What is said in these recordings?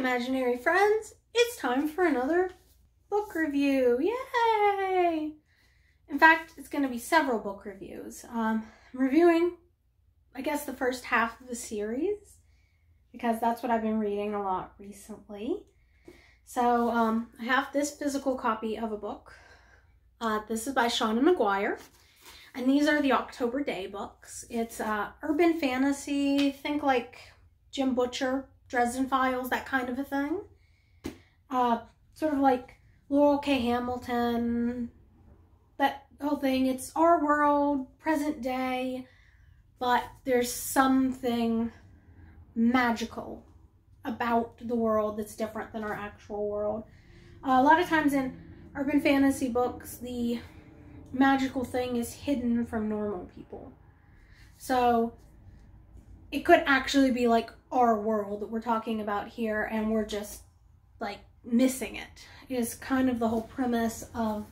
imaginary friends, it's time for another book review. Yay! In fact, it's going to be several book reviews. I'm reviewing, I guess, the first half of the series because that's what I've been reading a lot recently. So I have this physical copy of a book. This is by Seanan Mcguire, and these are the October Daye books. It's urban fantasy, think like Jim Butcher, Dresden Files, that kind of a thing. Sort of like Laurel K. Hamilton, that whole thing. It's our world, present day, but there's something magical about the world that's different than our actual world. A lot of times in urban fantasy books, the magical thing is hidden from normal people. So it could actually be like our world that we're talking about here, and we're just like missing it, is kind of the whole premise of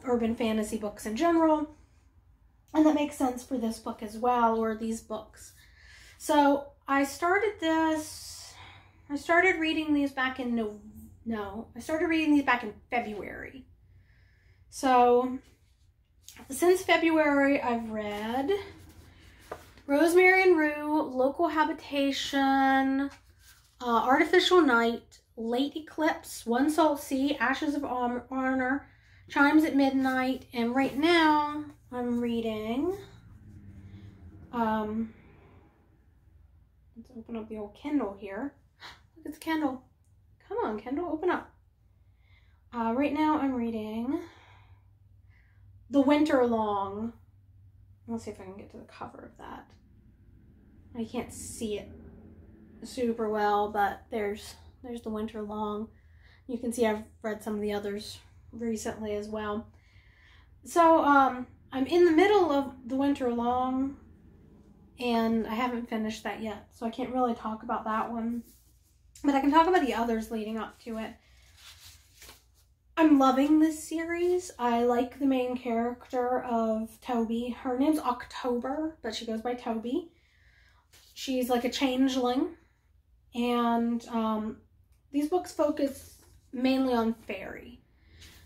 urban fantasy books in general. And that makes sense for this book as well, or these books. So I started reading these back in I started reading these back in February. So since February, I've read Rosemary and Rue, Local Habitation, Artificial Night, Late Eclipse, One Salt Sea, Ashes of Honor, Chimes at Midnight, and right now I'm reading, let's open up the old Kindle here. Look at the Kindle. Come on, Kindle, open up. Right now I'm reading The Winter Long. Let's see if I can get to the cover of that. I can't see it super well, but there's The Winter Long. You can see I've read some of the others recently as well. So I'm in the middle of The Winter Long, and I haven't finished that yet, so I can't really talk about that one. But I can talk about the others leading up to it. I'm loving this series. I like the main character of Toby. Her name's October, but she goes by Toby. She's like a changeling. And these books focus mainly on fairy.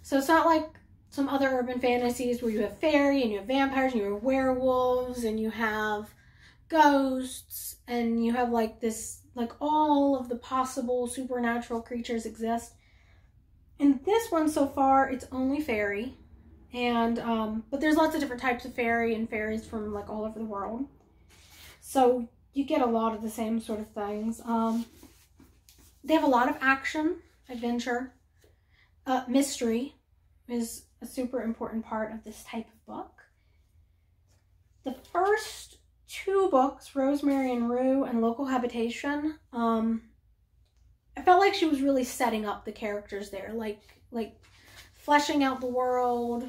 So it's not like some other urban fantasies where you have fairy and you have vampires and you have werewolves and you have ghosts and you have like this, like all of the possible supernatural creatures exist. In this one so far, it's only fairy, and but there's lots of different types of fairy and fairies from like all over the world. So you get a lot of the same sort of things. They have a lot of action, adventure, mystery is a super important part of this type of book. The first two books, Rosemary and Rue and Local Habitation, I felt like she was really setting up the characters there, like fleshing out the world,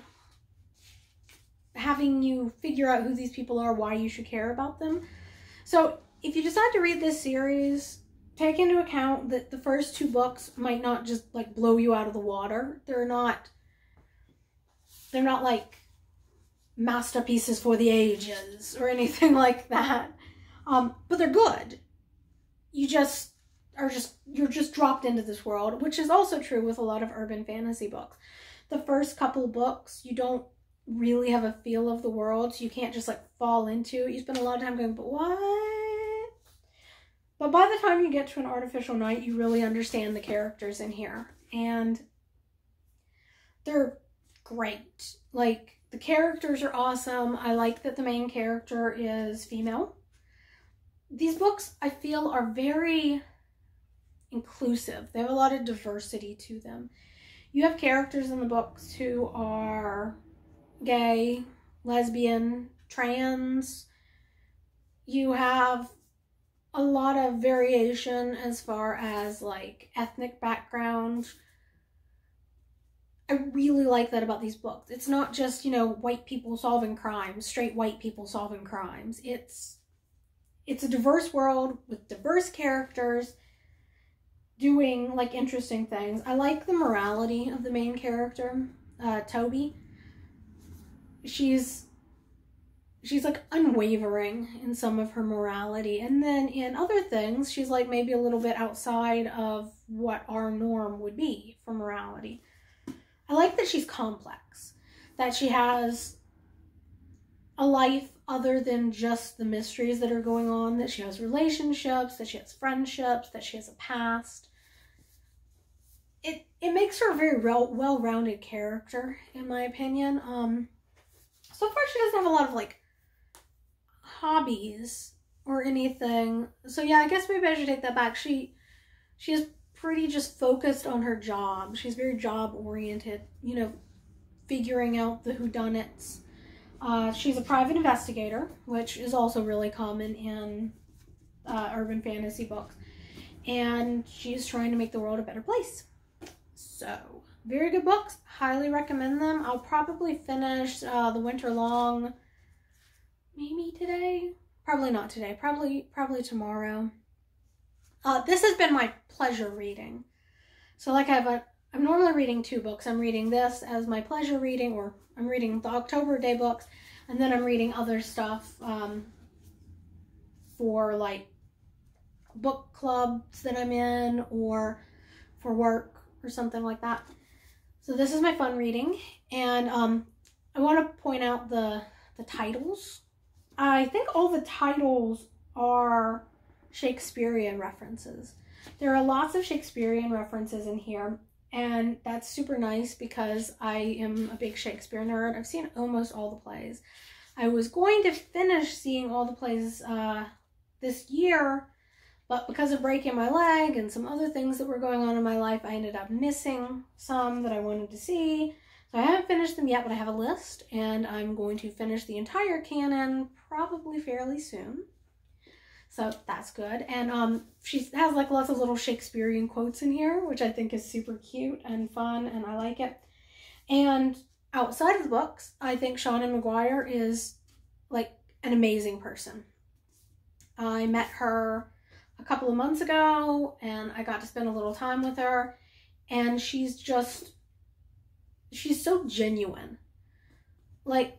having you figure out who these people are, why you should care about them. So if you decide to read this series, take into account that the first two books might not just like blow you out of the water. They're not like masterpieces for the ages or anything like that. But they're good. You're just dropped into this world, which is also true with a lot of urban fantasy books. The first couple of books, you don't really have a feel of the world, so you can't just like fall into it. You spend a lot of time going, but what? But by the time you get to An Artificial Night, you really understand the characters in here, and they're great. Like, the characters are awesome. I like that the main character is female. These books, I feel, are very inclusive. They have a lot of diversity to them. You have characters in the books who are gay, lesbian, trans. You have a lot of variation as far as like ethnic background. I really like that about these books. It's not just, you know, white people solving crimes, straight white people solving crimes. It's a diverse world with diverse characters doing like interesting things. I like the morality of the main character, Toby. She's she's like unwavering in some of her morality. And then in other things, she's like maybe a little bit outside of what our norm would be for morality. I like that she's complex, that she has a life other than just the mysteries that are going on, that she has relationships, that she has friendships, that she has a past. It makes her a very well-rounded character, in my opinion. So far she doesn't have a lot of like hobbies or anything. So yeah, I guess maybe I should take that back. She is pretty just focused on her job. She's very job oriented, you know, figuring out the whodunits. She's a private investigator, which is also really common in urban fantasy books. And she's trying to make the world a better place. So, very good books. Highly recommend them. I'll probably finish The Winter Long maybe today. Probably not today. Probably tomorrow. This has been my pleasure reading. So like I'm normally reading 2 books. I'm reading this as my pleasure reading, or I'm reading the October Daye books, and then I'm reading other stuff for like book clubs that I'm in, or for work or something like that. So this is my fun reading, and I want to point out the titles. I think all the titles are Shakespearean references. There are lots of Shakespearean references in here, and that's super nice because I am a big Shakespeare nerd. I've seen almost all the plays. I was going to finish seeing all the plays this year, but because of breaking my leg and some other things that were going on in my life, I ended up missing some that I wanted to see. So I haven't finished them yet, but I have a list, and I'm going to finish the entire canon probably fairly soon. So that's good. And she has like lots of little Shakespearean quotes in here, which I think is super cute and fun, and I like it. And outside of the books, I think Seanan Mcguire is like an amazing person. I met her a couple of months ago, and I got to spend a little time with her, and she's so genuine. Like,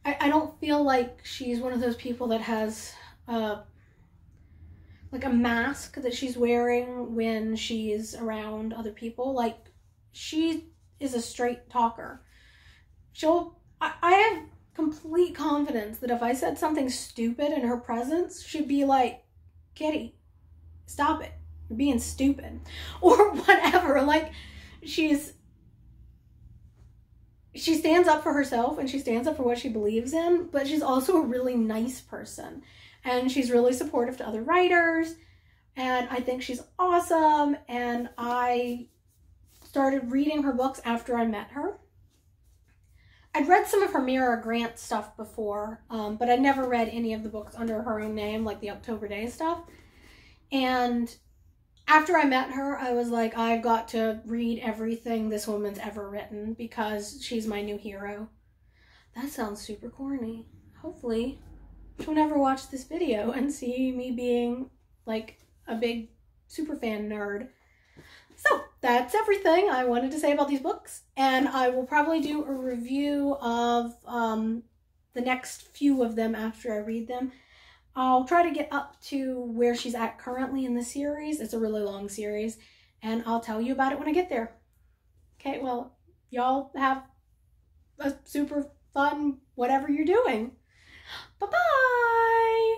I don't feel like she's one of those people that has like a mask that she's wearing when she's around other people. Like, she is a straight talker. I have complete confidence that if I said something stupid in her presence, she'd be like, Kitty, stop it. You're being stupid. Or whatever. Like, she stands up for herself, and she stands up for what she believes in, but she's also a really nice person. And she's really supportive to other writers, and I think she's awesome. And I started reading her books after I met her. I'd read some of her Mira Grant stuff before, but I'd never read any of the books under her own name, like the October Daye stuff. And after I met her, I was like, I've got to read everything this woman's ever written because she's my new hero. That sounds super corny. Hopefully she'll never watch this video and see me being like a big superfan nerd. So that's everything I wanted to say about these books, and I will probably do a review of the next few of them after I read them. I'll try to get up to where she's at currently in the series. It's a really long series, and I'll tell you about it when I get there. Okay, well, y'all have a super fun whatever you're doing. Bye-bye!